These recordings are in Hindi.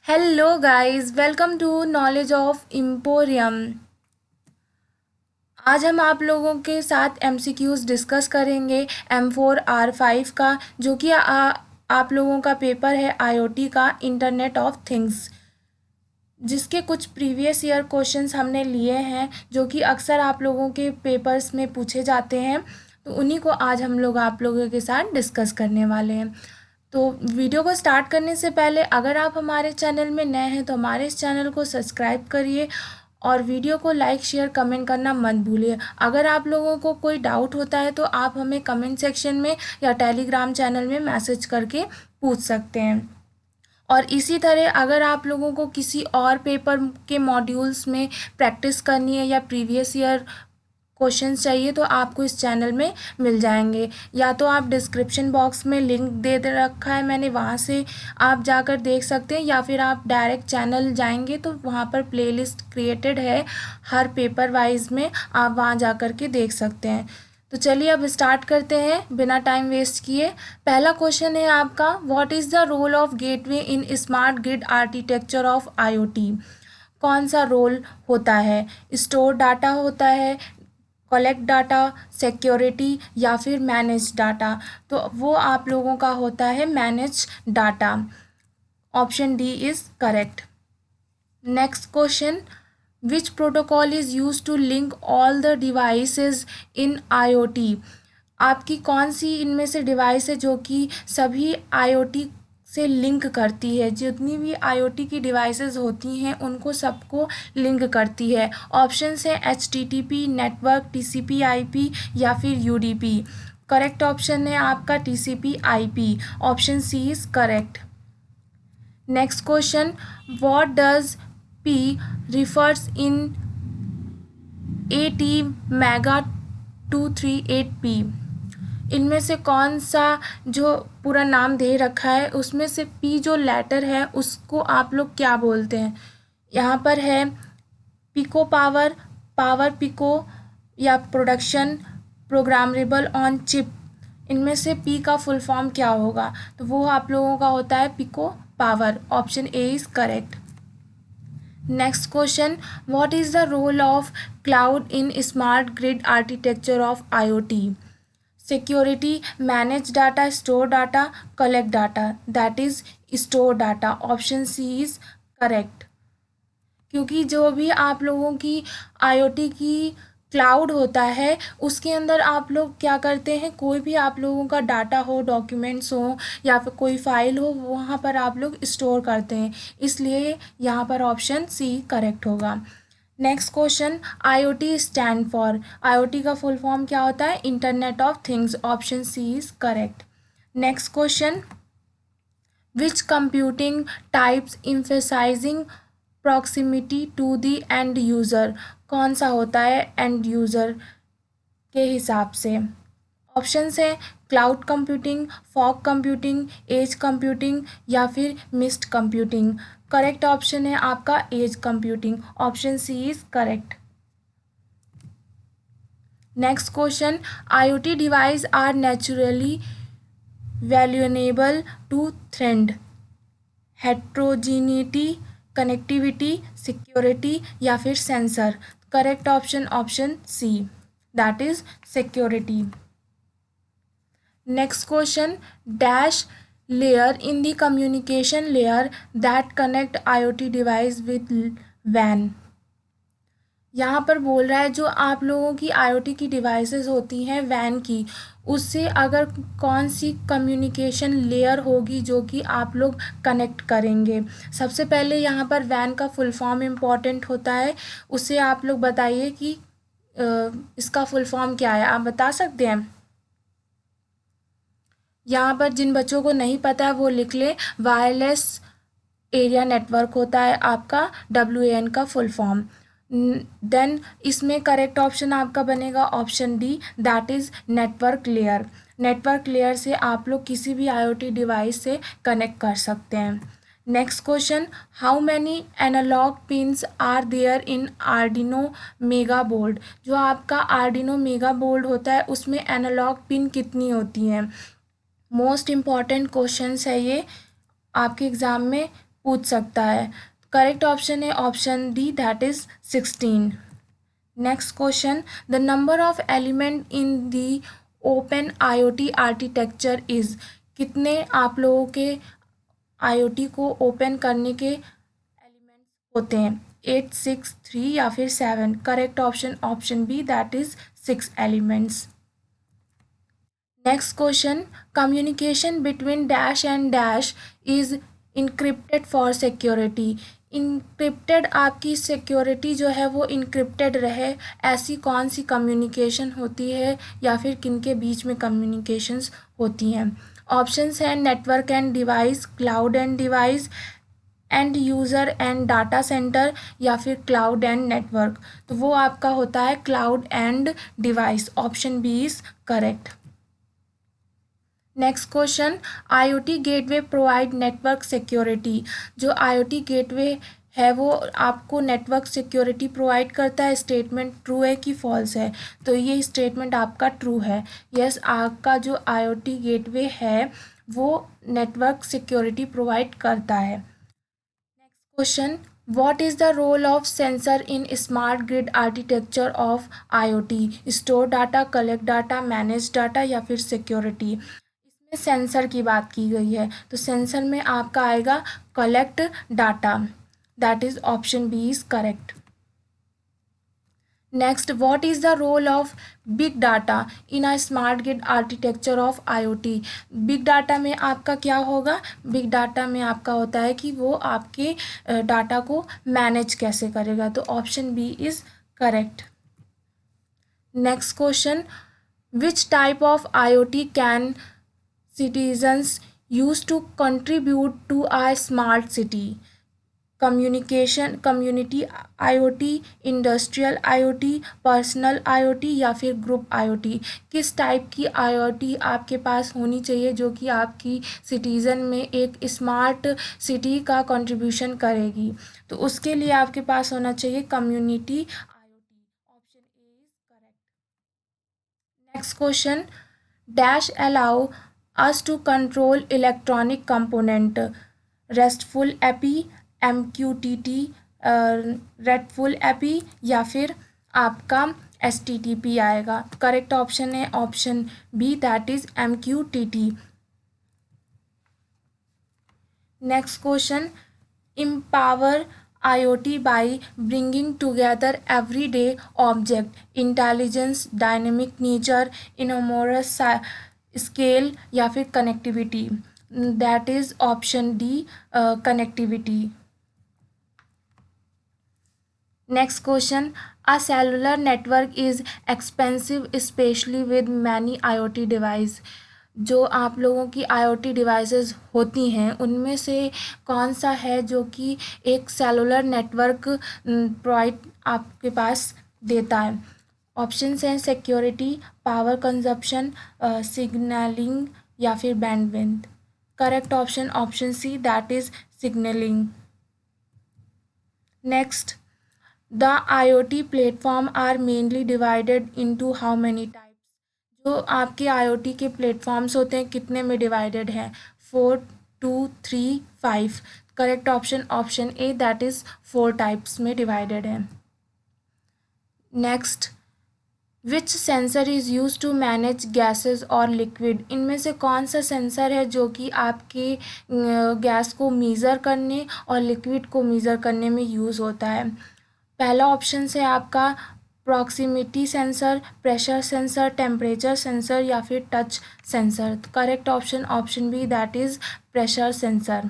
Hello guys, welcome to Knowledge of Emporium. आज हम आप लोगों के साथ एमसीक्यूज डिस्कस करेंगे M4R5 का, जो कि आप लोगों का पेपर है आईओटी का, इंटरनेट ऑफ थिंग्स, जिसके कुछ प्रीवियस ईयर क्वेश्चंस हमने लिए हैं जो कि अक्सर आप लोगों के पेपर्स में पूछे जाते हैं। तो उन्हीं को आज हम लोग आप लोगों के साथ डिस्कस करने वाले हैं। तो वीडियो को स्टार्ट करने से पहले अगर आप हमारे चैनल में नए हैं तो हमारे इस चैनल को सब्सक्राइब करिए और वीडियो को लाइक शेयर कमेंट करना मत भूलिए। अगर आप लोगों को कोई डाउट होता है तो आप हमें कमेंट सेक्शन में या टेलीग्राम चैनल में मैसेज करके पूछ सकते हैं। और इसी तरह अगर आप लोगों को किसी और पेपर के मॉड्यूल्स में प्रैक्टिस करनी है या प्रीवियस ईयर क्वेश्चंस चाहिए तो आपको इस चैनल में मिल जाएंगे। या तो आप डिस्क्रिप्शन बॉक्स में लिंक दे रखा है मैंने, वहाँ से आप जाकर देख सकते हैं, या फिर आप डायरेक्ट चैनल जाएंगे तो वहाँ पर प्लेलिस्ट क्रिएटेड है हर पेपर वाइज में, आप वहाँ जा कर के देख सकते हैं। तो चलिए अब स्टार्ट करते हैं बिना टाइम वेस्ट किए। पहला क्वेश्चन है आपका, what is the role of gateway in smart grid architecture of IoT. कौन सा रोल होता है? स्टोर डाटा होता है, कलेक्ट डाटा, सिक्योरिटी, या फिर मैनेज डाटा? तो वो आप लोगों का होता है manage data. Option D is correct. Next question, which protocol is use to link all the devices in IoT. आपकी कौन सी इनमें से डिवाइस है जो कि सभी आईओटी से लिंक करती है? जितनी भी आईओटी की डिवाइसेस होती हैं उनको सबको लिंक करती है। ऑप्शंस हैं HTTP नेटवर्क, TCP IP, या फिर UDP। करेक्ट ऑप्शन है आपका TCP IP। Option C is correct. Next question, what does P refers in AT MEGA 238P। इनमें से कौन सा जो पूरा नाम दे रखा है उसमें से P जो लेटर है उसको आप लोग क्या बोलते हैं? यहाँ पर है पिको पावर, पावर पिको, या प्रोडक्शन प्रोग्रामेबल ऑन चिप। इनमें से P का फुल फॉर्म क्या होगा? तो वो आप लोगों का होता है pico power. Option A is correct. Next question, what is the role of cloud in smart grid architecture of IoT. Security, manage data, store data, collect data. That is store data. Option C is correct. क्योंकि जो भी आप लोगों की आईओटी की क्लाउड होता है उसके अंदर आप लोग क्या करते हैं, कोई भी आप लोगों का डाटा हो, डॉक्यूमेंट्स हो, या फिर कोई फाइल हो, वहाँ पर आप लोग स्टोर करते हैं, इसलिए यहाँ पर ऑप्शन सी करेक्ट होगा। Next question, IoT stand for. IoT का फुल फॉर्म क्या होता है? Internet of things. Option C is correct. Next question, which computing types emphasizing proximity to the end user. कौन सा होता है एंड यूज़र के हिसाब से? ऑप्शंस हैं cloud computing, fog computing, edge computing, या फिर मिस्ट कंप्यूटिंग। करेक्ट ऑप्शन है आपका edge computing. Option C is correct. Next question, IoT device are naturally valuable to thread, heterogeneity, connectivity, security, या फिर sensor. Correct option option C, that is security. Next question, dash layer in the communication layer that connect IoT device with वैन। यहाँ पर बोल रहा है जो आप लोगों की आईओटी की डिवाइसेस होती हैं वैन की, उससे अगर कौन सी कम्युनिकेशन लेयर होगी जो कि आप लोग कनेक्ट करेंगे। सबसे पहले यहाँ पर वैन का फुल फॉर्म इम्पॉर्टेंट होता है, उससे आप लोग बताइए कि इसका फुल फॉर्म क्या है, आप बता सकते हैं? यहाँ पर जिन बच्चों को नहीं पता है वो लिख ले, वायरलेस एरिया नेटवर्क होता है आपका WAN का फुल फॉर्म। देन इसमें करेक्ट ऑप्शन आपका बनेगा option D, that is network layer. Network layer से आप लोग किसी भी आईओटी डिवाइस से कनेक्ट कर सकते हैं। Next question, how many analog pins are there in Arduino mega board. जो आपका आर्डिनो मेगा बोर्ड होता है उसमें एनालॉग पिन कितनी होती हैं? मोस्ट इम्पॉर्टेंट क्वेश्चन है ये आपके एग्ज़ाम में पूछ सकता है। करेक्ट ऑप्शन है option D, that is 16। Next question, the number of element in the open IoT architecture is. कितने आप लोगों के आईओटी को ओपन करने के एलिमेंट्स होते हैं, 8, 6, 3 या फिर 7? Correct option option B, that is 6 elements. Next question, communication between dash and dash is encrypted for security. Encrypted, आपकी सिक्योरिटी जो है वो इनक्रिप्टेड रहे, ऐसी कौन सी कम्युनिकेशन होती है या फिर किन के बीच में कम्युनिकेशंस होती हैं? ऑप्शंस हैं network and device, cloud and device, end user and data centre, या फिर क्लाउड एंड नेटवर्क। तो वो आपका होता है cloud and device, option B is correct. Next question, IoT gateway provide network security. जो आईओटी गेटवे है वो आपको नेटवर्क सिक्योरिटी प्रोवाइड करता है। स्टेटमेंट ट्रू है कि फॉल्स है? तो ये स्टेटमेंट आपका ट्रू है। यस, आपका जो आईओटी गेटवे है वो नेटवर्क सिक्योरिटी प्रोवाइड करता है। Next question, what is the role of sensor in smart grid architecture of IoT? Store data, collect data, manage data, या फिर सिक्योरिटी? सेंसर की बात की गई है, तो सेंसर में आपका आएगा collect data, that is option B is correct. Next, what is the role of big data in a smart grid architecture of IoT? Big data में आपका क्या होगा? बिग डाटा में आपका होता है कि वो आपके डाटा को मैनेज कैसे करेगा, तो option B is correct. Next question, which type of IoT can citizens use to contribute to a smart city? Communication, community IoT, industrial IoT, personal IoT, या फिर ग्रुप आईओटी? किस टाइप की आईओटी आपके पास होनी चाहिए जो कि आपकी सिटीज़न में एक स्मार्ट सिटी का कंट्रीब्यूशन करेगी? तो उसके लिए आपके पास होना चाहिए community IoT, option A is correct. Next question, dash allow us to control electronic component, RESTful API, MQTT, RESTful API, या फिर आपका HTTP आएगा? करेक्ट ऑप्शन है option B, that is MQTT। Next question, empower IoT by bringing together everyday object, intelligence, dynamic nature, enormous scale, या फिर connectivity? That is option D, connectivity. Next question, a cellular network is expensive specially with many IoT device. जो आप लोगों की आईओटी डिवाइसेस होती हैं उनमें से कौन सा है जो कि एक सेलुलर नेटवर्क प्रोवाइड आपके पास देता है? ऑप्शंस हैं सिक्योरिटी, पावर कंजप्शन, सिग्नलिंग, या फिर bandwidth. Correct option option C, that is signalling. Next, the IoT platform are mainly divided into how many types? जो आपके आईओटी के प्लेटफॉर्म्स होते हैं कितने में डिवाइडेड हैं? 4, 2, 3, 5? Correct option option A, that is 4 types में डिवाइडेड है। Next, which sensor is use to manage gases और लिक्विड? इनमें से कौन सा सेंसर है जो कि आपके गैस को मीज़र करने और लिक्विड को मीज़र करने में यूज़ होता है? पहला ऑप्शन है आपका proximity sensor, pressure sensor, temperature sensor, या फिर touch sensor? Correct option option B, that is pressure sensor.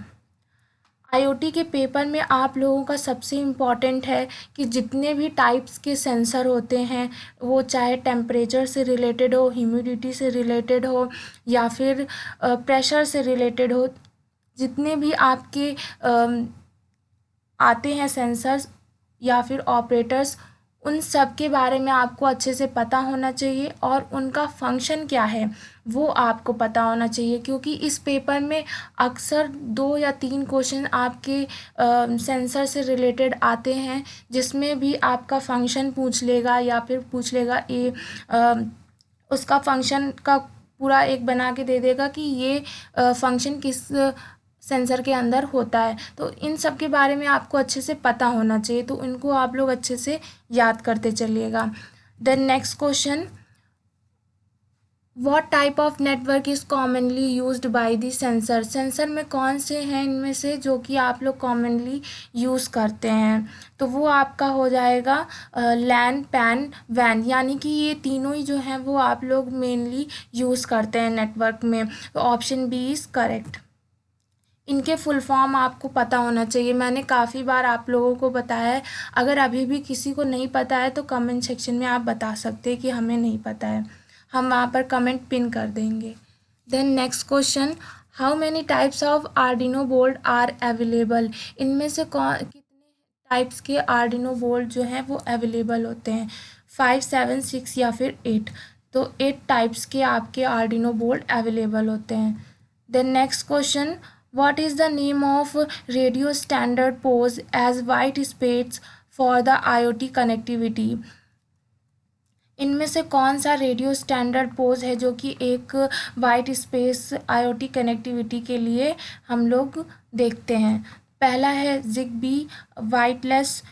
IoT के पेपर में आप लोगों का सबसे इम्पॉर्टेंट है कि जितने भी टाइप्स के सेंसर होते हैं वो चाहे टेम्परेचर से रिलेटेड हो, ह्यूमिडिटी से रिलेटेड हो, या फिर प्रेशर से रिलेटेड हो, जितने भी आपके आते हैं सेंसर्स या फिर ऑपरेटर्स, उन सब के बारे में आपको अच्छे से पता होना चाहिए और उनका फंक्शन क्या है वो आपको पता होना चाहिए, क्योंकि इस पेपर में अक्सर 2 या 3 क्वेश्चन आपके सेंसर से रिलेटेड आते हैं जिसमें भी आपका फंक्शन पूछ लेगा या फिर पूछ लेगा ये उसका फंक्शन का पूरा एक बना के दे देगा कि ये फंक्शन किस सेंसर के अंदर होता है। तो इन सब के बारे में आपको अच्छे से पता होना चाहिए, तो इनको आप लोग अच्छे से याद करते चलिएगा। Then next question, What type of network is commonly used by the sensor? Sensor में कौन से हैं इनमें से जो कि आप लोग कॉमनली यूज़ करते हैं? तो वो आपका हो जाएगा लैन, पैन, वैन, यानी कि ये तीनों ही जो हैं वो आप लोग मेनली यूज़ करते हैं नेटवर्क में। तो ऑप्शन बी इज़ करेक्ट। इनके फुल फॉर्म आपको पता होना चाहिए, मैंने काफ़ी बार आप लोगों को बताया है। अगर अभी भी किसी को नहीं पता है तो कमेंट सेक्शन में आप बता सकते हैं कि हमें नहीं पता है, हम वहाँ पर कमेंट पिन कर देंगे। Then next question, how many types of Arduino board are available? इनमें से कौन कितने टाइप्स के आर्डिनो बोर्ड जो हैं वो अवेलेबल होते हैं? 5, 7, 6 या फिर 8? तो 8 टाइप्स के आपके आर्डिनो बोर्ड अवेलेबल होते हैं। Then next question, what is the name of radio standard pose as white space for the IoT connectivity? इनमें से कौन सा रेडियो स्टैंडर्ड पोज है जो कि एक वाइट स्पेस IoT कनेक्टिविटी के लिए हम लोग देखते हैं? पहला है जिगबी, वायरलेस,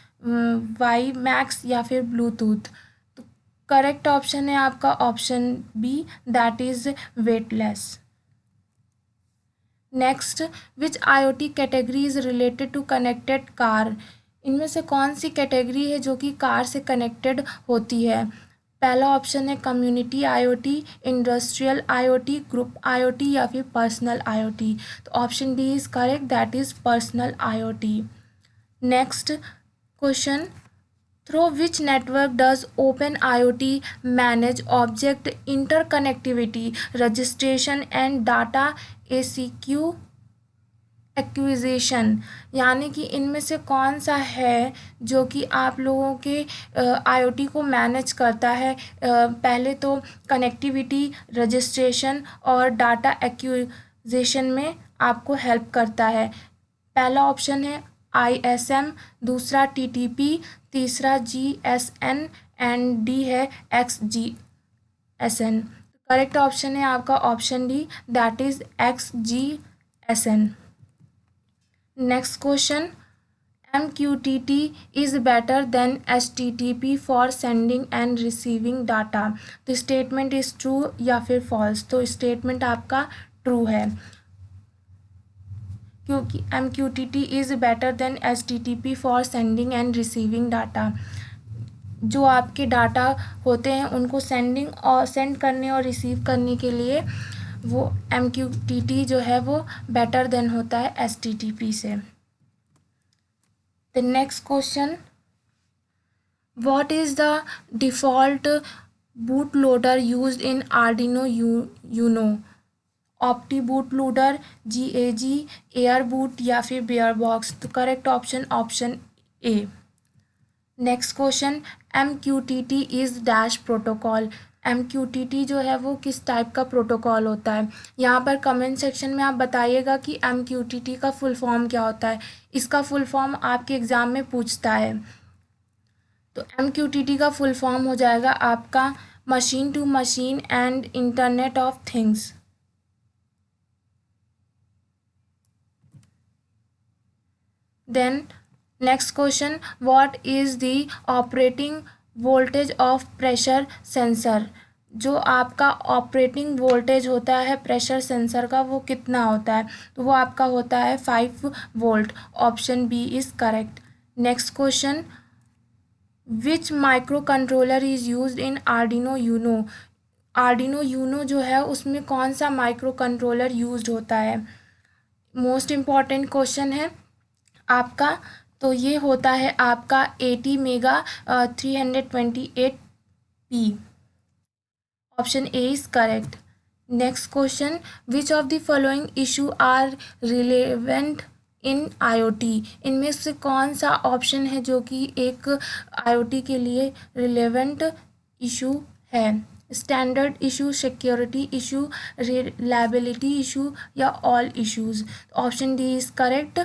वाई मैक्स या फिर ब्लूटूथ। तो करेक्ट ऑप्शन है आपका option B, that is weightless. Next, which IoT category is related to connected car? इनमें से कौन सी कैटेगरी है जो कि कार से कनेक्टेड होती है? पहला ऑप्शन है community IoT, industrial IoT, group IoT या फिर पर्सनल IoT। तो option D is correct, that is personal IoT। Next question, through which network does open IoT manage object interconnectivity, registration and data ACQ acquisition? यानी कि इनमें से कौन सा है जो कि आप लोगों के IoT को मैनेज करता है? पहले तो कनेक्टिविटी, रजिस्ट्रेशन और डाटा एक्विजिशन में आपको हेल्प करता है। पहला ऑप्शन है ISM, दूसरा TTP, तीसरा GSN एंड डी है XGSN। करेक्ट ऑप्शन है आपका option D, that is XGSN। Next question, MQTT is better than HTTP for sending end receiving data? तो स्टेटमेंट इज ट्रू या फिर फॉल्स? तो स्टेटमेंट आपका ट्रू है, क्योंकि MQTT is better than HTTP for sending end receiving data. जो आपके डाटा होते हैं उनको सेंड करने और रिसीव करने के लिए वो MQTT जो है वो बेटर देन होता है HTTP से। The next question, what is the default boot loader used in Arduino Uno? Optiboot loader, GAG, air boot या फिर बेयर बॉक्स? तो correct option option A. Next question, MQTT is dash protocol? MQTT जो है वो किस टाइप का प्रोटोकॉल होता है? यहाँ पर कमेंट सेक्शन में आप बताइएगा कि MQTT का फुल फॉर्म क्या होता है। इसका फुल फॉर्म आपके एग्ज़ाम में पूछता है। तो MQTT का फुल फॉर्म हो जाएगा आपका machine to machine and internet of things. Then next question, what is the operating voltage of pressure sensor? जो आपका ऑपरेटिंग वोल्टेज होता है प्रेशर सेंसर का वो कितना होता है? तो वो आपका होता है 5 volt. Option B is correct. Next question, which micro controller is used in Arduino Uno? Arduino Uno जो है उसमें कौन सा माइक्रो कंट्रोलर यूज्ड होता है? मोस्ट इम्पॉर्टेंट क्वेश्चन है आपका। तो ये होता है आपका 80 mega 328p। Option A is correct. Next question, which of the following issue are relevant in IoT? इनमें से कौन सा ऑप्शन है जो कि एक IoT के लिए रिलेवेंट इशू है? Standard issue, security issue, reliability issue या all issues? Option D is correct.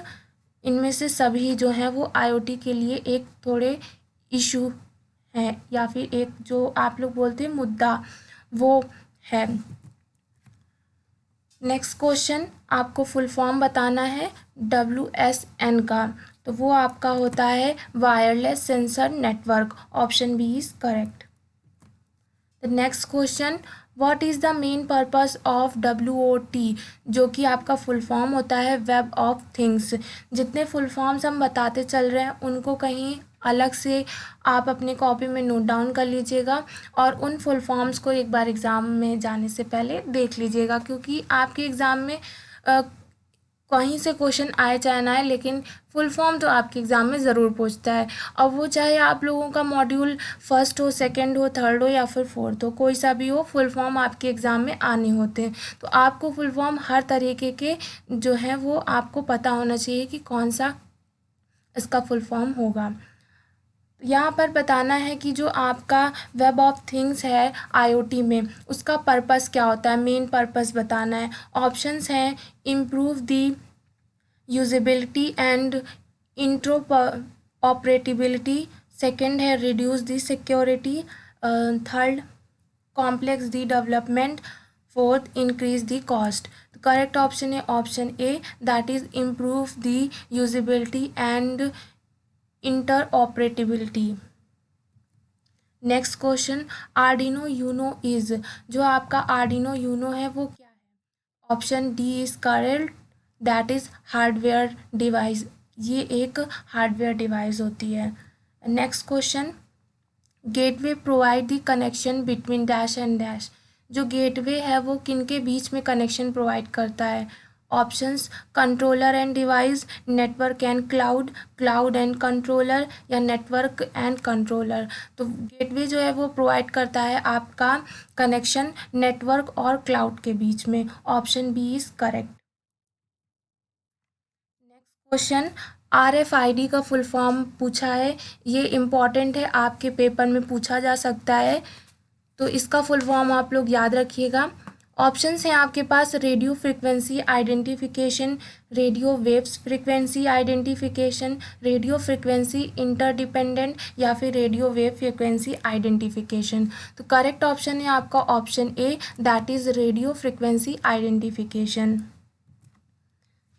इनमें से सभी जो हैं वो IoT के लिए एक थोड़े इशू हैं या फिर एक जो आप लोग बोलते हैं मुद्दा वो है। नेक्स्ट क्वेश्चन, आपको फुल फॉर्म बताना है WSN का, तो वो आपका होता है wireless sensor network. Option B is correct. The next question, what is the main purpose of WOT, जो कि आपका फुल फॉर्म होता है वेब ऑफ थिंग्स। जितने फुल फॉर्म्स हम बताते चल रहे हैं उनको कहीं अलग से आप अपने कॉपी में नोट डाउन कर लीजिएगा और उन फुल फॉर्म्स को एक बार एग्ज़ाम में जाने से पहले देख लीजिएगा, क्योंकि आपके एग्ज़ाम में कहीं से क्वेश्चन आए चाहे ना आए, लेकिन फुल फॉर्म तो आपके एग्ज़ाम में ज़रूर पूछता है। अब वो चाहे आप लोगों का मॉड्यूल फर्स्ट हो, सेकंड हो, थर्ड हो या फिर फोर्थ हो, कोई सा भी हो, फुल फॉर्म आपके एग्ज़ाम में आने होते हैं। तो आपको फुल फॉर्म हर तरीके के जो है वो आपको पता होना चाहिए कि कौन सा इसका फुल फॉर्म होगा। यहाँ पर बताना है कि जो आपका वेब ऑफ थिंग्स है IoT में, उसका पर्पस क्या होता है, मेन पर्पस बताना है। ऑप्शंस हैं improve the usability and interoperability, second है reduce the security, third complex the development, fourth increase the cost. तो करेक्ट ऑप्शन है option A, that is improve the usability and interoperability. Next question, Arduino Uno is, जो आपका आर्डिनो यूनो है वो क्या है। Option D is correct, that is hardware device. ये एक हार्डवेयर डिवाइस होती है। Next question, gateway provide the connection between dash and dash, जो गेटवे है वो किन के बीच में कनेक्शन प्रोवाइड करता है। Options controller and device, network and cloud, cloud and controller या नेटवर्क एंड कंट्रोलर। तो गेटवे जो है वो प्रोवाइड करता है आपका कनेक्शन नेटवर्क और क्लाउड के बीच में। Option B is correct. Next question, RFID का फुल फॉर्म पूछा है, ये इम्पॉर्टेंट है, आपके पेपर में पूछा जा सकता है, तो इसका फुल फॉर्म आप लोग याद रखिएगा। ऑप्शंस हैं आपके पास radio frequency identification, radio waves frequency identification, radio frequency interdependent या फिर रेडियो वेव फ्रिक्वेंसी आइडेंटिफिकेशन। तो करेक्ट ऑप्शन है आपका option A, that is radio frequency identification.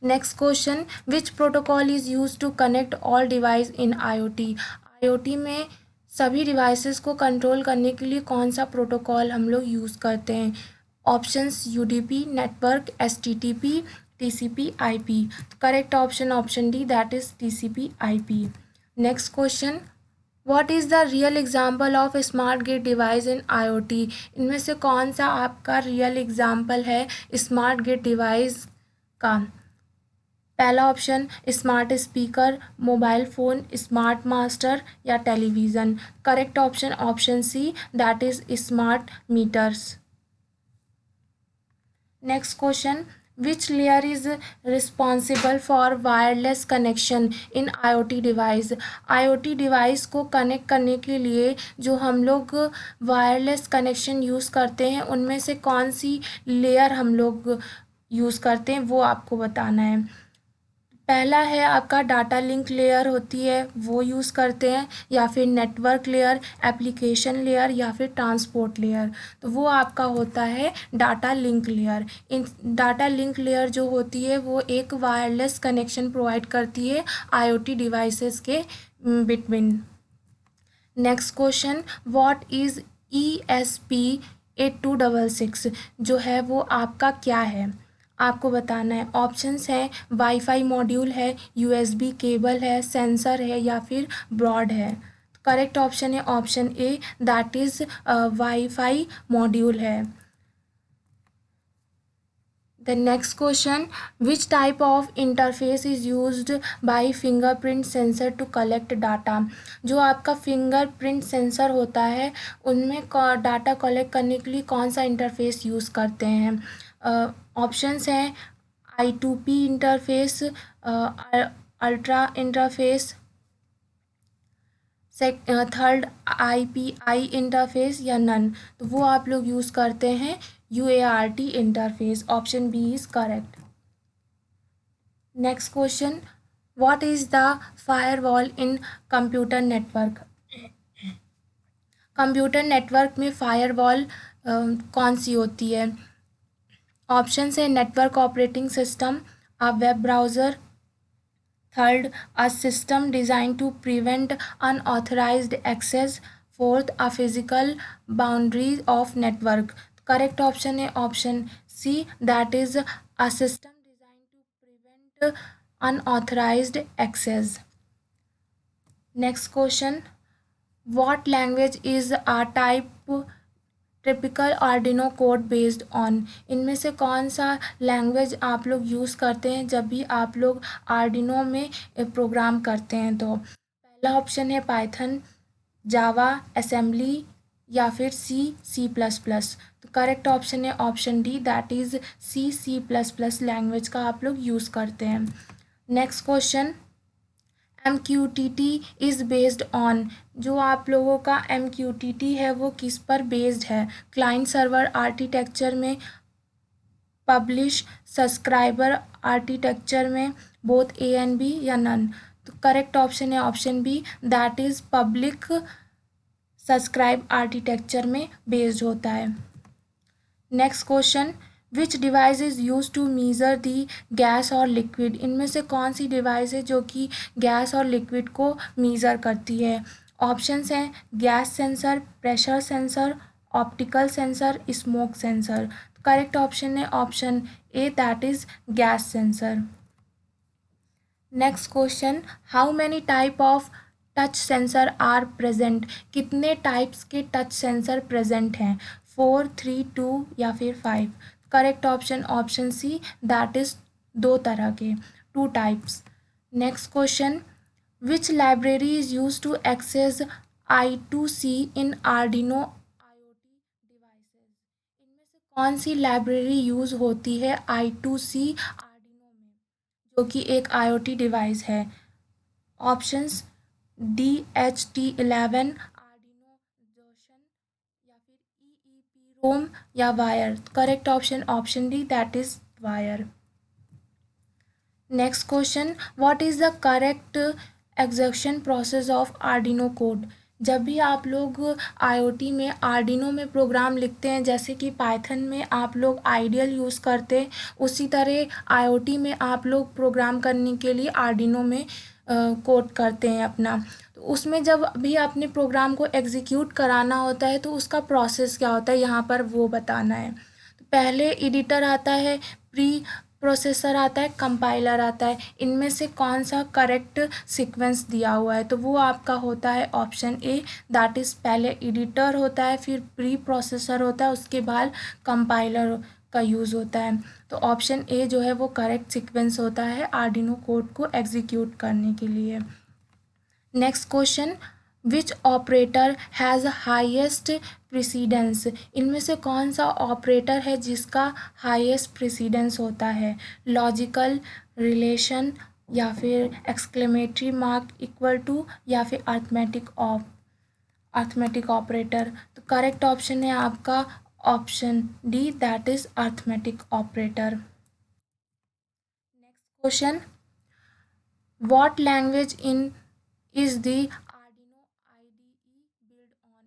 Next question, which protocol is use to connect all device in IoT। IoT में सभी डिवाइसेस को कंट्रोल करने के लिए कौन सा प्रोटोकॉल हम लोग यूज़ करते हैं। Options UDP, network, STTP, TCP IP। Correct option option D, that is TCP IP। Next question, what is the real example of smart gate device in IoT। इनमें से कौन सा आपका रियल एग्जाम्पल है स्मार्ट गेट डिवाइस का। पहला option smart speaker, mobile phone, smart master या television. Correct option option C, that is smart meters. Next question, which layer is responsible for wireless connection in IoT device. IoT device को कनेक्ट करने के लिए जो हम लोग वायरलेस कनेक्शन यूज़ करते हैं उनमें से कौन सी लेयर हम लोग यूज़ करते हैं वो आपको बताना है। पहला है आपका डाटा लिंक लेयर होती है वो यूज़ करते हैं, या फिर नेटवर्क लेयर, एप्लीकेशन लेयर या फिर ट्रांसपोर्ट लेयर। तो वो आपका होता है डाटा लिंक लेयर। इन डाटा लिंक लेयर जो होती है वो एक वायरलेस कनेक्शन प्रोवाइड करती है IoT डिवाइसेस के between. Next question, what is ESP8266, जो है वो आपका क्या है आपको बताना है। ऑप्शंस हैं वाईफाई मॉड्यूल है, USB केबल है, सेंसर है या फिर ब्रॉड है। करेक्ट ऑप्शन है option A, that is wifi module है। The next question, which type of interface is used by fingerprint sensor to collect data। जो आपका फिंगरप्रिंट सेंसर होता है उनमें डाटा कलेक्ट करने के लिए कौन सा इंटरफेस यूज़ करते हैं। ऑप्शंस हैं I2P interface, ultra interface, third IPI interface या नन। तो वो आप लोग यूज़ करते हैं UART interface. Option B is correct. Next question, what is the firewall in computer network. Computer network में फायरवॉल कौन सी होती है। ऑप्शन है network operating system, a web browser, third a system design to prevent unauthorised access, fourth a physical boundaries of network. Correct option है option C, that is a system design to prevent unauthorised access. Next question, what language is a type typical Arduino code based on. इनमें से कौन सा लैंग्वेज आप लोग यूज़ करते हैं जब भी आप लोग आर्डिनो में प्रोग्राम करते हैं? तो पहला ऑप्शन है पाइथन, जावा, असेंबली या फिर सी प्लस प्लस। तो करेक्ट ऑप्शन है option D, that is C plus plus language का आप लोग यूज़ करते हैं। Next question, MQTT is based on. जो आप लोगों का MQTT है वो किस पर बेस्ड है? क्लाइंट सर्वर आर्किटेक्चर में, पब्लिश सब्सक्राइबर आर्किटेक्चर में, बोथ ए एंड बी या नन? तो करेक्ट ऑप्शन है option B, that is public subscribe architecture में बेस्ड होता है। Next question, which device is use to measure the gas और लिक्विड। इनमें से कौन सी डिवाइस है जो कि गैस और लिक्विड को मीज़र करती है? ऑप्शंस हैं gas sensor, pressure sensor, optical sensor, smoke sensor. Correct option है option A, that is gas sensor. Next question, how many type of touch sensor are present. कितने टाइप्स के टच सेंसर प्रेजेंट हैं? 4, 3, 2 या फिर 5? Correct option option C, that is दो तरह के, 2 types. Next question, which library is use to access I2C in Arduino IoT devices. इनमें से कौन सी लाइब्रेरी यूज होती है I2C आर्डिनो में, जो कि एक IoT डिवाइस है? ऑप्शंस DHT11, आर्डिनो जोशन या फिर EEPROM या wire. Correct option option D, that is wire. Next question, what is the correct execution process of Arduino code. जब भी आप लोग IoT में आर्डिनो में प्रोग्राम लिखते हैं, जैसे कि पाइथन में आप लोग आइडियल यूज़ करते हैं, उसी तरह IoT में आप लोग प्रोग्राम करने के लिए आर्डिनो में कोड करते हैं अपना। तो उसमें जब भी अपने प्रोग्राम को एग्जीक्यूट कराना होता है तो उसका प्रोसेस क्या होता है यहाँ पर वो बताना है। तो पहले एडिटर आता है, प्री प्रोसेसर आता है, कंपाइलर आता है। इनमें से कौन सा करेक्ट सीक्वेंस दिया हुआ है? तो वो आपका होता है ऑप्शन ए, दैट इज़ पहले एडिटर होता है, फिर प्री प्रोसेसर होता है, उसके बाद कंपाइलर का यूज़ होता है। तो ऑप्शन ए जो है वो करेक्ट सीक्वेंस होता है आर्डिनो कोड को एग्जीक्यूट करने के लिए। Next question, which operator has highest precedence. इनमें से कौन सा ऑपरेटर है जिसका हाईएस्ट प्रेसिडेंस होता है? लॉजिकल, रिलेशन या फिर एक्सक्लेमेटरी मार्क, इक्वल टू या फिर अर्थमेटिक ऑपरेटर। तो करेक्ट ऑप्शन है आपका option D, that is arithmetic operator. Next question, what language in is the Arduino IDE build on.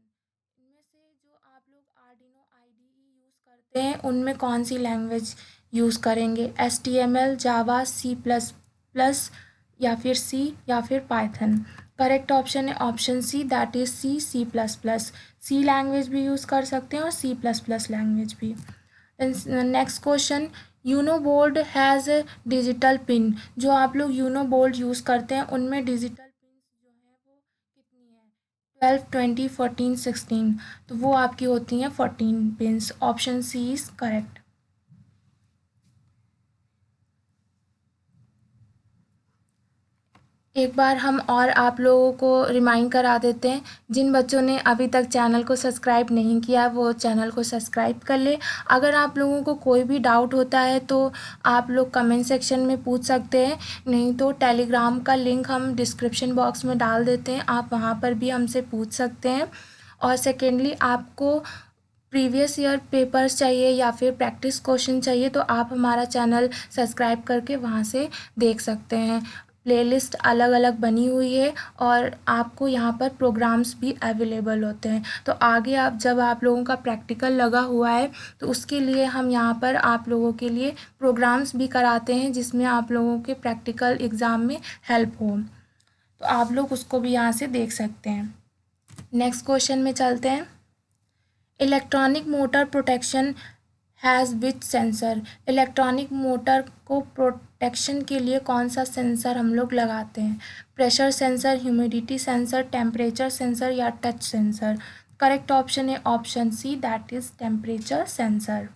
इनमें से जो आप लोग आर्डिनो IDE यूज़ करते हैं उनमें कौन सी लैंग्वेज यूज़ करेंगे? HTML, जावा, C++ या फिर C या फिर पाइथन? करेक्ट ऑप्शन है option C, that is C++। C language भी यूज़ कर सकते हैं और C++ लैंग्वेज भी। Next question, Uno board has digital pin. जो आप लोग यूनो बोर्ड यूज़ करते हैं उनमें डिजिटल पिन जो है वो कितनी है? 12, 20, 14, 16। तो वो आपकी होती हैं 14 pins. Option C is correct. एक बार हम और आप लोगों को रिमाइंड करा देते हैं, जिन बच्चों ने अभी तक चैनल को सब्सक्राइब नहीं किया वो चैनल को सब्सक्राइब कर ले। अगर आप लोगों को कोई भी डाउट होता है तो आप लोग कमेंट सेक्शन में पूछ सकते हैं, नहीं तो टेलीग्राम का लिंक हम डिस्क्रिप्शन बॉक्स में डाल देते हैं, आप वहाँ पर भी हमसे पूछ सकते हैं। और सेकेंडली, आपको प्रीवियस ईयर पेपर्स चाहिए या फिर प्रैक्टिस क्वेश्चन चाहिए तो आप हमारा चैनल सब्सक्राइब करके वहाँ से देख सकते हैं। प्लेलिस्ट अलग अलग बनी हुई है और आपको यहाँ पर प्रोग्राम्स भी अवेलेबल होते हैं। तो आगे जब आप लोगों का प्रैक्टिकल लगा हुआ है तो उसके लिए हम यहाँ पर आप लोगों के लिए प्रोग्राम्स भी कराते हैं जिसमें आप लोगों के प्रैक्टिकल एग्ज़ाम में हेल्प हो। तो आप लोग उसको भी यहाँ से देख सकते हैं। नेक्स्ट क्वेश्चन में चलते हैं। Electronic motor protection has which sensor. Electronic motor को प्रोटेक्शन के लिए कौन सा सेंसर हम लोग लगाते हैं? Pressure sensor, humidity sensor, temperature sensor या टच सेंसर? करेक्ट ऑप्शन है option C, that is temperature sensor.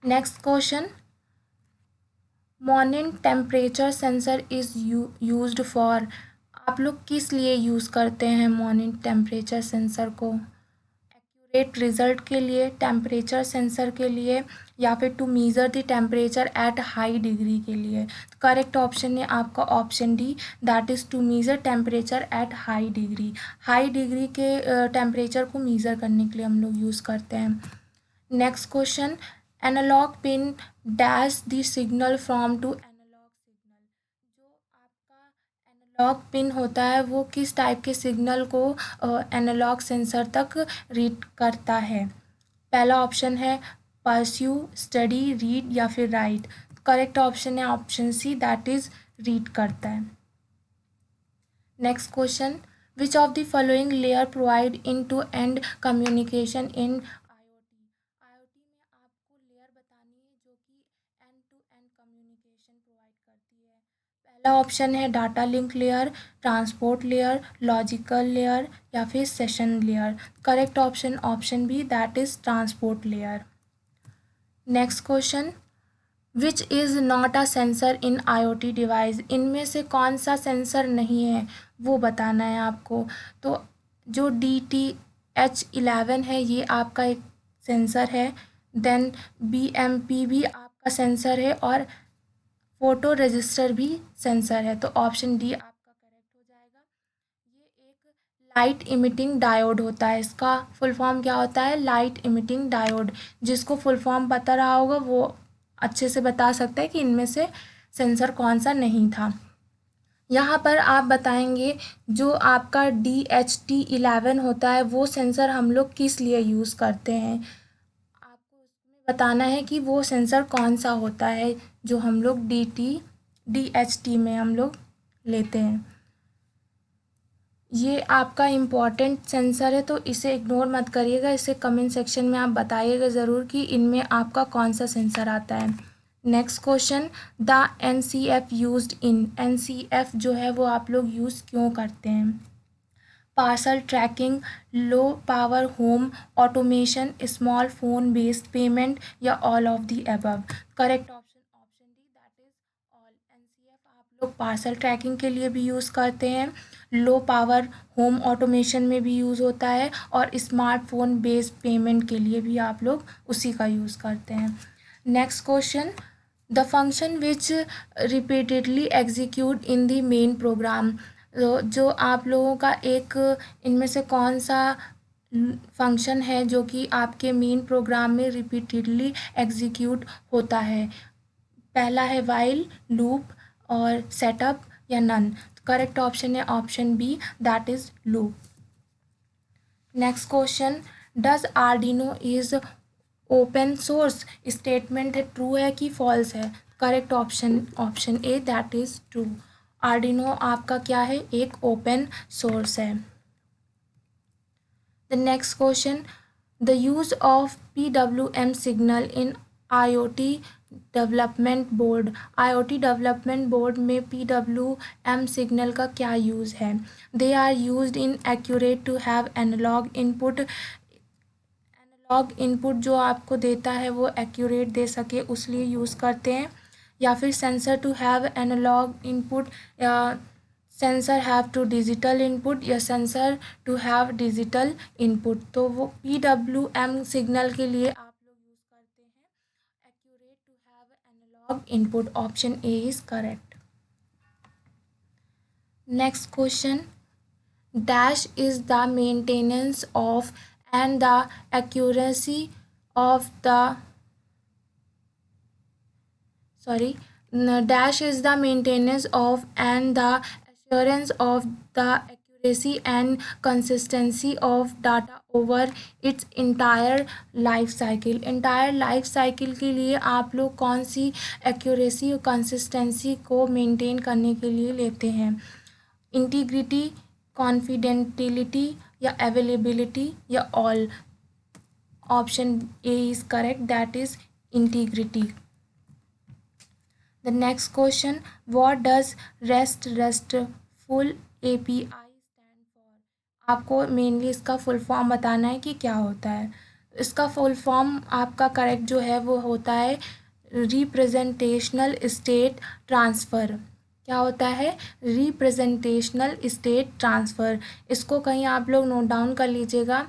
Next question, morning temperature sensor is used for. आप लोग किस लिए यूज़ करते हैं मॉर्निंग टेम्परेचर सेंसर को? एक्यूरेट रिजल्ट के लिए, टेम्परेचर सेंसर के लिए, या फिर to measure the temperature at high degree के लिए? करेक्ट ऑप्शन है आपका option D, that is to measure temperature at high degree. High degree के टेम्परेचर को मेज़र करने के लिए हम लोग यूज़ करते हैं। Next question, analogue pin dash the signal from to analogue signal. जो आपका एनालॉग पिन होता है वो किस टाइप के सिग्नल को एनालॉग सेंसर तक रीड करता है? पहला ऑप्शन है परस्यू, स्टडी, रीड या फिर राइट। करेक्ट ऑप्शन है option C, that is read करता है। Next question, which of the following layer provide end to end communication in IoT. IoT में आपको लेयर बतानी है जो कि end to end communication provide करती है। पहला ऑप्शन है data link layer, transport layer, logical layer या फिर session layer. Correct option option B, that is transport layer. Next question, which is not a sensor in IoT device. इनमें से कौन सा सेंसर नहीं है वो बताना है आपको। तो जो DTH11 है ये आपका एक सेंसर है, देन BMP भी आपका सेंसर है और फोटो रजिस्टर भी सेंसर है। तो ऑप्शन डी आपका करेक्ट हो जाएगा। ये एक लाइट इमिटिंग डायोड होता है, इसका फुल फॉर्म क्या होता है? Light emitting diode. जिसको फुल फॉर्म पता रहा होगा वो अच्छे से बता सकता है कि इनमें से सेंसर कौन सा नहीं था। यहाँ पर आप बताएंगे जो आपका DHT11 होता है वो सेंसर हम लोग किस लिए यूज़ करते हैं। आपको उसमें बताना है कि वो सेंसर कौन सा होता है जो हम लोग DHT में हम लोग लेते हैं। ये आपका इम्पॉर्टेंट सेंसर है तो इसे इग्नोर मत करिएगा, इसे कमेंट सेक्शन में आप बताइएगा ज़रूर कि इनमें आपका कौन सा सेंसर आता है। Next question, the NCF used in. NCF जो है वो आप लोग यूज़ क्यों करते हैं? Parcel tracking, low power home automation, small phone based payment या all of the above. Correct option option D, that is all. NCF आप लोग पार्सल ट्रैकिंग के लिए भी यूज़ करते हैं, लो पावर होम ऑटोमेशन में भी यूज़ होता है और स्मार्टफोन बेस्ड पेमेंट के लिए भी आप लोग उसी का यूज़ करते हैं। Next question, the function which repeatedly execute in the main program. जो आप लोगों का एक इनमें से कौन सा फंक्शन है जो कि आपके मेन प्रोग्राम में रिपीटेडली एग्जीक्यूट होता है? पहला है वाइल, लूप और सेटअप या नन। करेक्ट ऑप्शन है option B, that is loop. Next question, does Arduino is open source. Statement है ट्रू है कि फॉल्स है? Correct option option A, that is true. Arduino आपका क्या है? एक ओपन सोर्स है। The next question, the use of PWM signal in IoT development board. IoT development board में PWM सिग्नल का क्या यूज़ है? They are used in accurate to have analogue input. Analogue input जो आपको देता है वो एक्यूरेट दे सके उसलिए यूज़ करते हैं, या फिर sensor to have analogue input, या sensor have to digital input, या sensor to have digital input. तो वो PWM सिग्नल के लिए आप लोग यूज़ करते हैं accurate to have analogue input. Option A is correct. Next question, dash is the maintenance of and the accuracy of the dash is the maintenance of and the assurance of the accuracy and consistency of data over its entire life cycle के लिए आप लोग कौन सी एक्यूरेसी और कंसिस्टेंसी को मेंटेन करने के लिए लेते हैं? इंटीग्रिटी, कॉन्फिडेंटिलिटी या अवेलेबिलिटी या all? Option A is correct, that is integrity. The next question, what does RESTful API stand for? आपको मेनली इसका फुल फॉर्म बताना है कि क्या होता है. इसका फुल फॉर्म आपका करेक्ट जो है वो होता है रिप्रेजेंटेशनल स्टेट ट्रांसफ़र. क्या होता है? Representational state transfer. इसको कहीं आप लोग नोट डाउन कर लीजिएगा,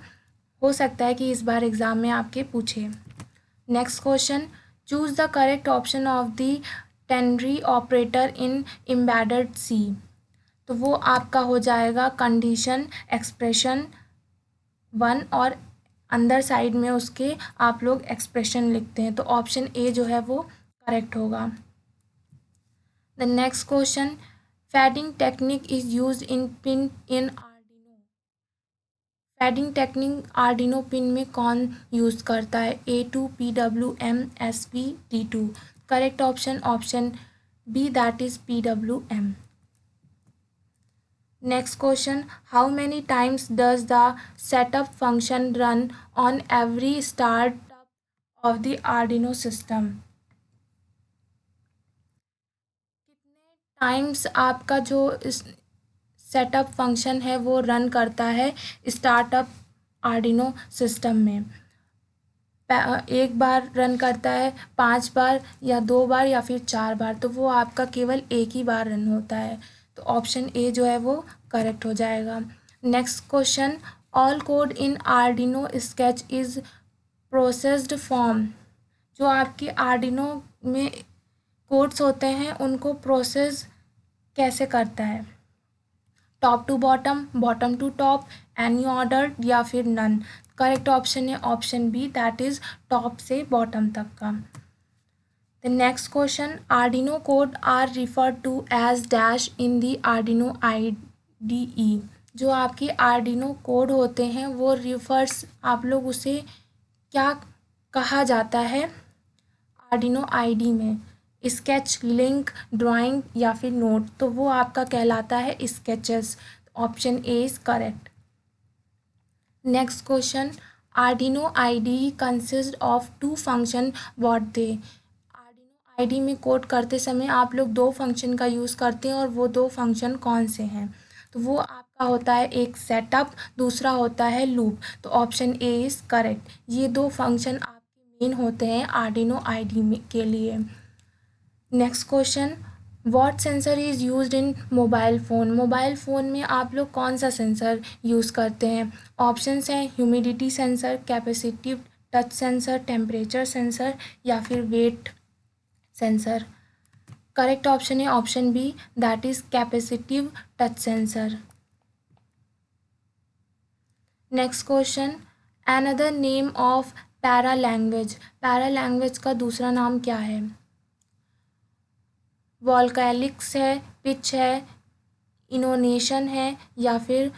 हो सकता है कि इस बार एग्ज़ाम में आपके पूछे. Next question, choose the correct option of the ternary operator in embedded C. तो वो आपका हो जाएगा कंडीशन एक्सप्रेशन 1 और अंदर साइड में उसके आप लोग एक्सप्रेशन लिखते हैं, तो ऑप्शन ए जो है वो करेक्ट होगा. The next question, fading technique is use in pin in Arduino. Fading technique Arduino pin में कौन यूज़ करता है? A2, PWM, SV, D2. Correct option option B, that is PWM. Next question, how many times does the setup function run on every startup of the Arduino system. कितने टाइम्स आपका जो सेटअप फंक्शन है वो रन करता है स्टार्टअप आर्डिनो सिस्टम में? एक बार रन करता है, 5 बार या 2 बार या फिर 4 बार? तो वो आपका केवल एक ही बार रन होता है, तो ऑप्शन ए जो है वो करेक्ट हो जाएगा. Next question, all code in Arduino sketch is processed form. जो आपके आर्डिनो में कोड्स होते हैं उनको प्रोसेस कैसे करता है? Top to bottom, bottom to top, any order या फिर नन? करेक्ट ऑप्शन है option B, that is top से बॉटम तक का. The next question, Arduino code are refer to as dash in the Arduino IDE. जो आपके आर्डिनो कोड होते हैं वो रिफर्स, आप लोग उसे क्या कहा जाता है आर्डिनो ID में? स्केच, लिंक, ड्राइंग या फिर नोट? तो वो आपका कहलाता है sketches. Option A is correct. Next question, Arduino IDE consist of 2 function, what they. Arduino ID में कोड करते समय आप लोग 2 फंक्शन का यूज़ करते हैं और वो 2 फंक्शन कौन से हैं? तो वो आपका होता है एक सेटअप, दूसरा होता है लूप. तो ऑप्शन ए इज़ करेक्ट. ये 2 फंक्शन आपके मेन होते हैं आर्डिनो ID में के लिए. Next question, what sensor is used in mobile phone. Mobile phone में आप लोग कौन सा सेंसर यूज़ करते हैं? ऑप्शंस हैं humidity sensor, capacitive touch sensor, temperature sensor या फिर वेट सेंसर? करेक्ट ऑप्शन है option B, that is capacitive touch sensor. Next question, another name of para language. Para language का दूसरा नाम क्या है? वॉल्कैलिक्स है, पिच है, इनोनेशन है या फिर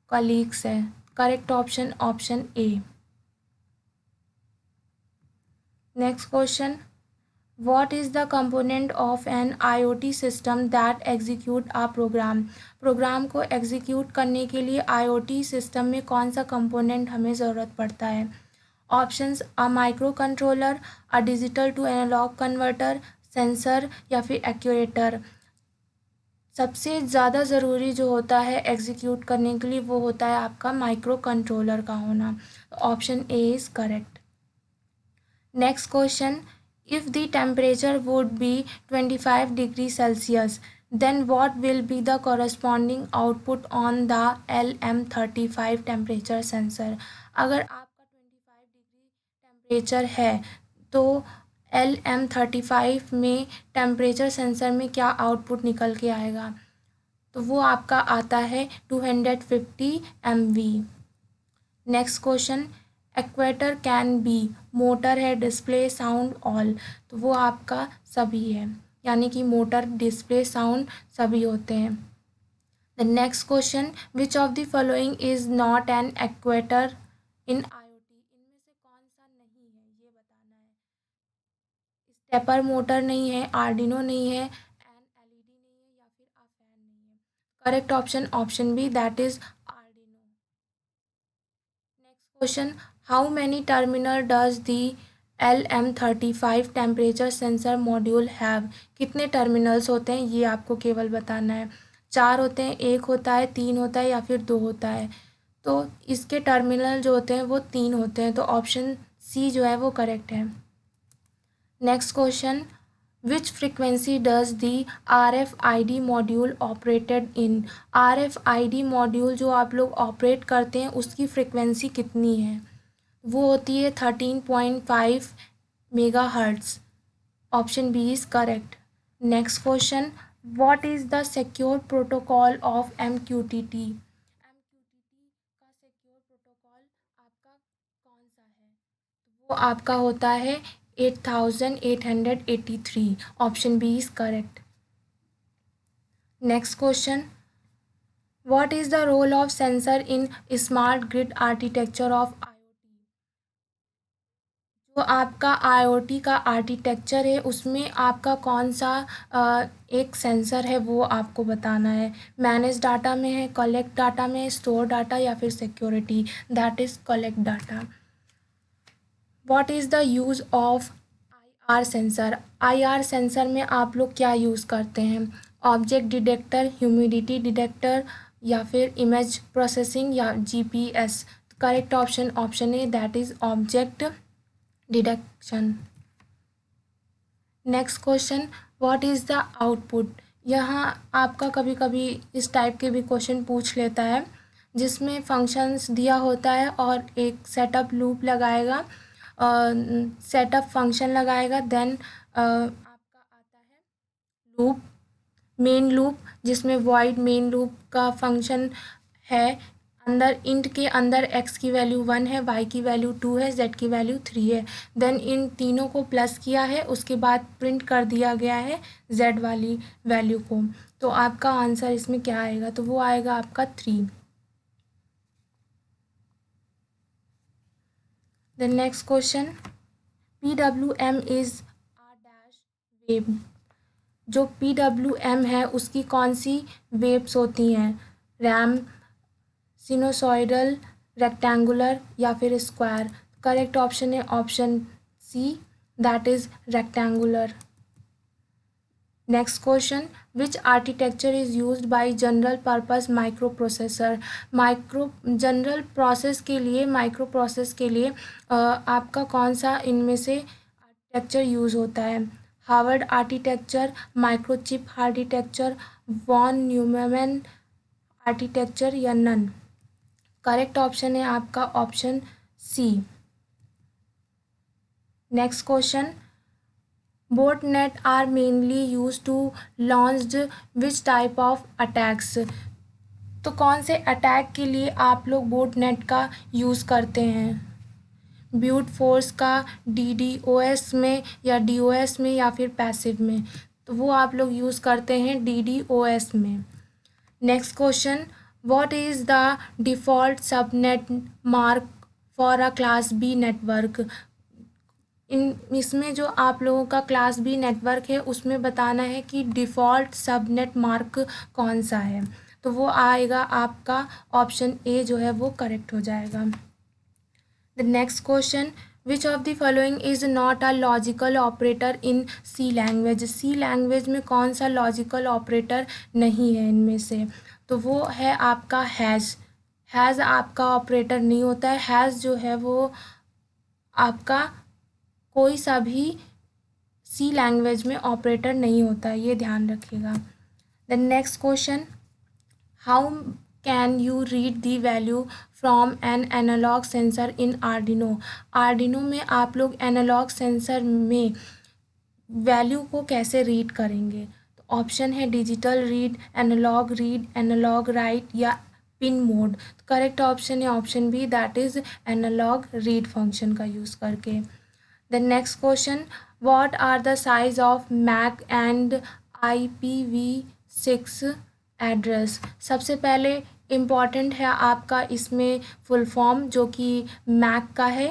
कलीग्स है? Correct option option A. Next question, what is the component of an IoT system that execute a program. Program को एग्जीक्यूट करने के लिए IoT सिस्टम में कौन सा कंपोनेंट हमें ज़रूरत पड़ता है? Options, a micro controller, a digital to analogue converter, sensor या फिर एक्यूरेटर? सबसे ज़्यादा ज़रूरी जो होता है एग्जीक्यूट करने के लिए वो होता है आपका माइक्रो कंट्रोलर का होना. Option A is correct. Next question, if the temperature would be 25 degree Celsius then what will be the corresponding output on the LM35 temperature sensor. अगर आपका 25 डिग्री टेम्परेचर है तो LM35 में टेम्परेचर सेंसर में क्या आउटपुट निकल के आएगा? तो वो आपका आता है 250 MV. Next question, equator can be, motor है, डिस्प्ले, साउंड, ऑल? तो वो आपका सभी है. यानी कि मोटर, डिस्प्ले, साउंड सभी होते हैं। The next question, which of the following is not an equator in IoT? इनमें से कौन सा नहीं है, ये बताना है। स्टेपर मोटर नहीं है, आर्डिनो नहीं है, एन एलईडी नहीं है, या फिर आ फैन नहीं है। Correct option option B, that is Arduino. Next question, how many terminal does the LM35 temperature sensor module have? कितने टर्मिनल्स होते हैं ये आपको केवल बताना है। 4 होते हैं, 1 होता है, 3 होता है, या फिर 2 होता है। तो इसके टर्मिनल जो होते हैं वो 3 होते हैं, तो ऑप्शन सी जो है वो करेक्ट है। Next question, which frequency does the RFID module operated in? RFID module जो आप लोग ऑपरेट करते हैं उसकी फ्रिक्वेंसी कितनी है? वो होती है 13.5 mega hertz. Option B is correct. Next question, what is the secure protocol of MQTT? MQTT का सिक्योर प्रोटोकॉल आपका कौन सा है? वो आपका होता है 8883। Option B is correct. Next question, what is the role of sensor in smart grid architecture of IoT? जो आपका IoT का आर्किटेक्चर है उसमें आपका कौन सा एक सेंसर है वो आपको बताना है। मैनेज डाटा में है, कलेक्ट डाटा में है, स्टोर डाटा, या फिर security? That is collect data. What is the use of IR sensor? IR sensor में आप लोग क्या यूज़ करते हैं? ऑब्जेक्ट डिटेक्टर, ह्यूमिडिटी डिटेक्टर, या फिर इमेज प्रोसेसिंग, या GPS? Correct option option A, that is object detection. Next question, what is the output? यहाँ आपका कभी कभी इस टाइप के भी क्वेश्चन पूछ लेता है जिसमें फंक्शंस दिया होता है और एक सेटअप लूप लगाएगा, सेटअप फंक्शन लगाएगा, देन आपका आता है लूप, मेन लूप, जिसमें वॉइड मेन लूप का फंक्शन है। अंदर इंट के अंदर x की वैल्यू 1 है, y की वैल्यू 2 है, z की वैल्यू 3 है। देन इन तीनों को प्लस किया है, उसके बाद प्रिंट कर दिया गया है z वाली वैल्यू को। तो आपका आंसर इसमें क्या आएगा? तो वो आएगा आपका 3। The next question, PWM is a dash wave? जो PWM है उसकी कौन सी वेव्स होती हैं? रैम, सिनोसॉइडल, रेक्टेंगुलर, या फिर स्क्वायर? करेक्ट ऑप्शन है option C, that is rectangular. Next question, which architecture is used by general purpose microprocessor? General process के लिए, माइक्रो प्रोसेस के लिए आपका कौन सा इनमें से आर्किटेक्चर यूज़ होता है? Harvard architecture, microchip architecture, von Neumann architecture, या नन? करेक्ट ऑप्शन है आपका option C. Next question, botnet are mainly used to launch which type of attacks? तो कौन से अटैक के लिए आप लोग botnet का यूज़ करते हैं? ब्रूट फोर्स का, DDoS में, या DOS में, या फिर पैसिव में? तो वो आप लोग यूज़ करते हैं DDoS में। Next question, what is the default subnet mark for a class B network? इसमें जो आप लोगों का क्लास B नेटवर्क है उसमें बताना है कि डिफ़ॉल्ट सबनेट मार्क कौन सा है। तो वो आएगा आपका ऑप्शन ए जो है वो करेक्ट हो जाएगा। The next question, which of the following is not a logical operator in C language? C language में कौन सा लॉजिकल ऑपरेटर नहीं है इनमें से? तो वो है आपका हैज़। हैज़ आपका ऑपरेटर नहीं होता है। हैज़ जो है वो आपका कोई सा भी C लैंग्वेज में ऑपरेटर नहीं होता है, ये ध्यान रखिएगा। The next question, how can you read the value from an analog sensor in Arduino? Arduino में आप लोग एनालॉग सेंसर में वैल्यू को कैसे रीड करेंगे? तो ऑप्शन है डिजिटल रीड, एनालॉग राइट, या पिन मोड? तो करेक्ट ऑप्शन है option B, that is analog read function का यूज़ करके। The next question, what are the size of MAC and IPv6 address. सबसे पहले इम्पॉर्टेंट है आपका इसमें फुल फॉर्म जो कि मैक का है।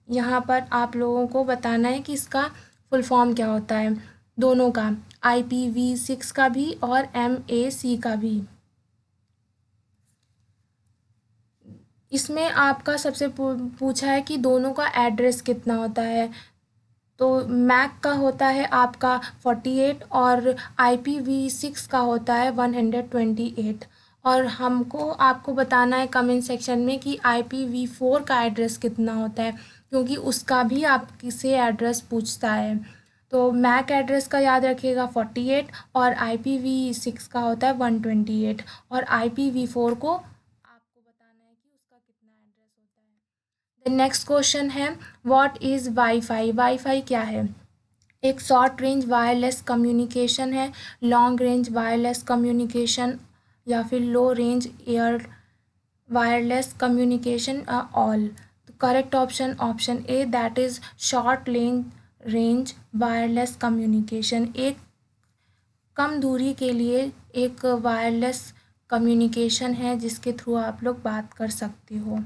यहाँ पर आप लोगों को बताना है कि इसका फुल फॉर्म क्या होता है, दोनों का, IPv6 का भी और MAC का भी। इसमें आपका सबसे पूछा है कि दोनों का एड्रेस कितना होता है। तो मैक का होता है आपका 48 और IPv6 का होता है 128। और हमको आपको बताना है कमेंट सेक्शन में कि IPv4 का एड्रेस कितना होता है, क्योंकि उसका भी आपसे एड्रेस पूछता है। तो मैक एड्रेस का याद रखिएगा 48 और IPv6 का होता है 128 और IPv4 को आपको बताना है कि उसका कितना एड्रेस होता है। नेक्स्ट क्वेश्चन है व्हाट इज़ वाईफाई। वाईफाई क्या है? एक शॉर्ट रेंज वायरलेस कम्युनिकेशन है, लॉन्ग रेंज वायरलेस कम्युनिकेशन या फिर low range air wireless communication all. तो correct option option A that is short range wireless communication. एक कम दूरी के लिए एक वायरलेस कम्युनिकेशन है जिसके थ्रू आप लोग बात कर सकते हो,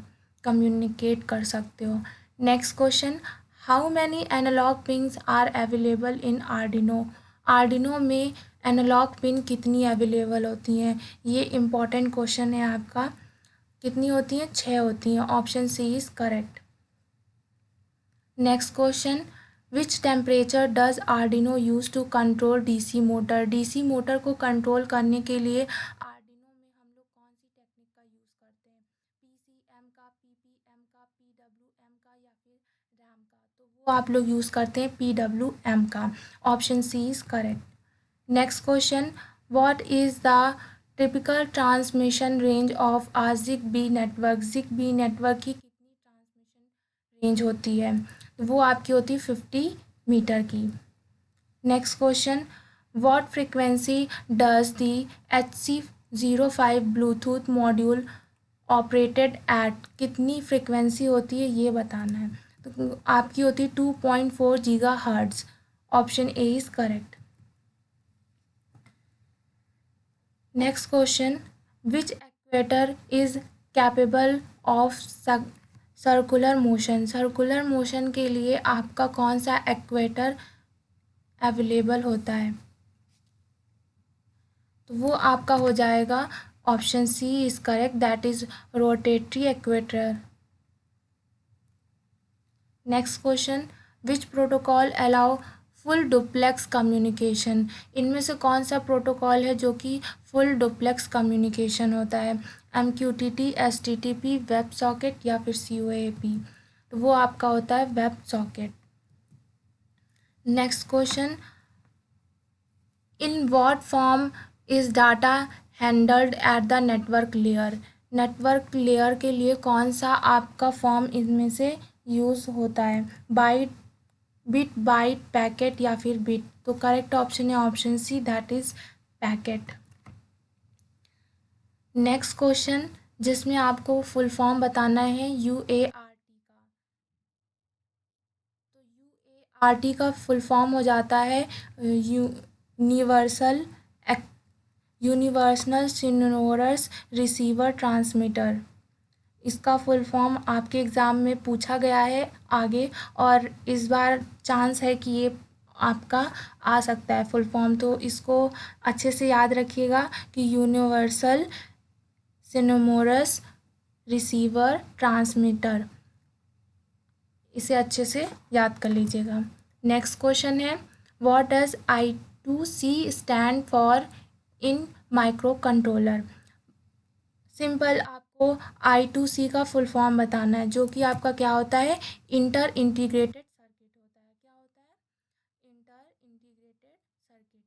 कम्युनिकेट कर सकते हो। Next question, how many analog pins are available in Arduino. Arduino में एनालॉग पिन कितनी अवेलेबल होती हैं? ये इम्पॉर्टेंट क्वेश्चन है आपका। कितनी होती हैं? 6 होती हैं। Option C is correct. Next question, which temperature does Arduino use to control DC motor. DC motor को कंट्रोल करने के लिए आर्डिनो में हम लोग कौन सी टेक्निक का यूज़ करते हैं? PCM का, PPM का, PWM का या फिर RAM का? तो वो आप लोग यूज़ करते हैं PWM का। Option C is correct. Next question, what is the typical transmission range of a ZigBee network. ZigBee network की कितनी ट्रांसमिशन रेंज होती है? वो आपकी होती है 50 मीटर की। Next question, what frequency does the HC05 Bluetooth module operated at. कितनी फ्रीक्वेंसी होती है ये बताना है। तो आपकी होती है 2.4 GHz। Option A is correct. Next question, which equator is capable of circular motion. Circular motion के लिए आपका कौन सा एक्वेटर अवेलेबल होता है? तो वो आपका हो जाएगा option C is correct that is rotatory actuator. Next question, which protocol allow full duplex communication. इनमें से कौन सा प्रोटोकॉल है जो कि फुल डुप्लेक्स कम्युनिकेशन होता है? MQTT, HTTP, वेब सॉकेट या फिर COAP। तो वो आपका होता है web socket. Next question, in what form is data handled at the network layer. Network layer के लिए कौन सा आपका फॉर्म इनमें से यूज़ होता है? बिट, बाइट, पैकेट या फिर बिट। तो करेक्ट ऑप्शन है option C that is packet. Next question, जिसमें आपको फुल फॉर्म बताना है UART का। तो UART का फुल फॉर्म हो जाता है यूनिवर्सल सिनोरस रिसीवर ट्रांसमीटर। इसका फुल फॉर्म आपके एग्ज़ाम में पूछा गया है आगे, और इस बार चांस है कि ये आपका आ सकता है फुल फॉर्म। तो इसको अच्छे से याद रखिएगा कि यूनिवर्सल सिनोरस रिसीवर ट्रांसमीटर, इसे अच्छे से याद कर लीजिएगा। नेक्स्ट क्वेश्चन है what does I2C stand for in micro controller. Simple आपको I2C का फुल फॉर्म बताना है, जो कि आपका क्या होता है? इंटर इंटीग्रेटेड सर्किट होता है। क्या होता है? Inter integrated circuit.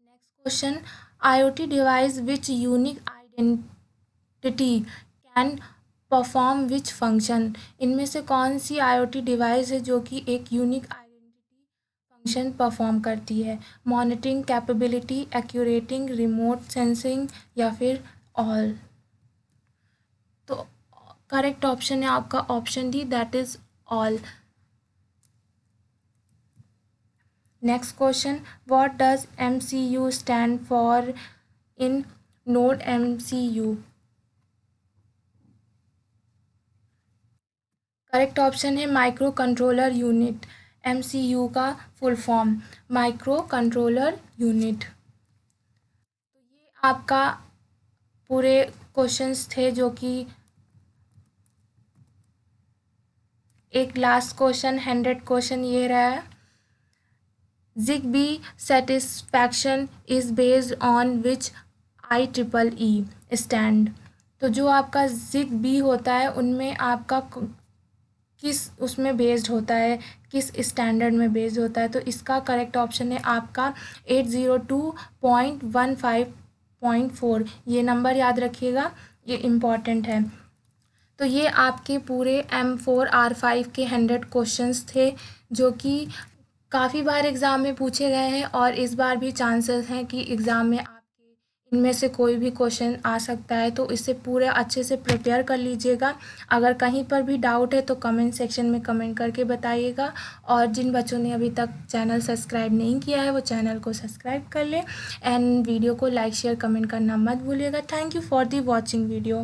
Next question, IoT device which unique identity can perform which function. इनमें से कौन सी IoT डिवाइस है जो कि एक यूनिक आइडेंटिटी फंक्शन परफॉर्म करती है? मॉनिटरिंग कैपेबिलिटी, एक्यूरेटिंग, रिमोट सेंसिंग या फिर ऑल। तो करेक्ट ऑप्शन है आपका option D that is all. Next question, what does MCU stand for in node MCU? Correct option है माइक्रो कंट्रोलर यूनिट। MCU का full form micro controller unit. तो ये आपका पूरे क्वेश्चंस थे, जो कि एक लास्ट क्वेश्चन 100 क्वेश्चन ये रहा है। ZigBee satisfaction is based on which IEEE stand? तो जो आपका ZigBee होता है उनमें आपका किस उसमें बेस्ड होता है, किस स्टैंडर्ड में बेस्ड होता है? तो इसका करेक्ट ऑप्शन है आपका 802.15.4। ये नंबर याद रखिएगा, ये इम्पॉर्टेंट है। तो ये आपके पूरे M4R5 के 100 क्वेश्चंस थे, जो कि काफ़ी बार एग्ज़ाम में पूछे गए हैं और इस बार भी चांसेस हैं कि एग्ज़ाम में आपके इनमें से कोई भी क्वेश्चन आ सकता है। तो इसे पूरे अच्छे से प्रिपेयर कर लीजिएगा। अगर कहीं पर भी डाउट है तो कमेंट सेक्शन में कमेंट करके बताइएगा। और जिन बच्चों ने अभी तक चैनल सब्सक्राइब नहीं किया है वो चैनल को सब्सक्राइब कर लें एंड वीडियो को लाइक शेयर कमेंट करना मत भूलिएगा। Thank you for the watching video.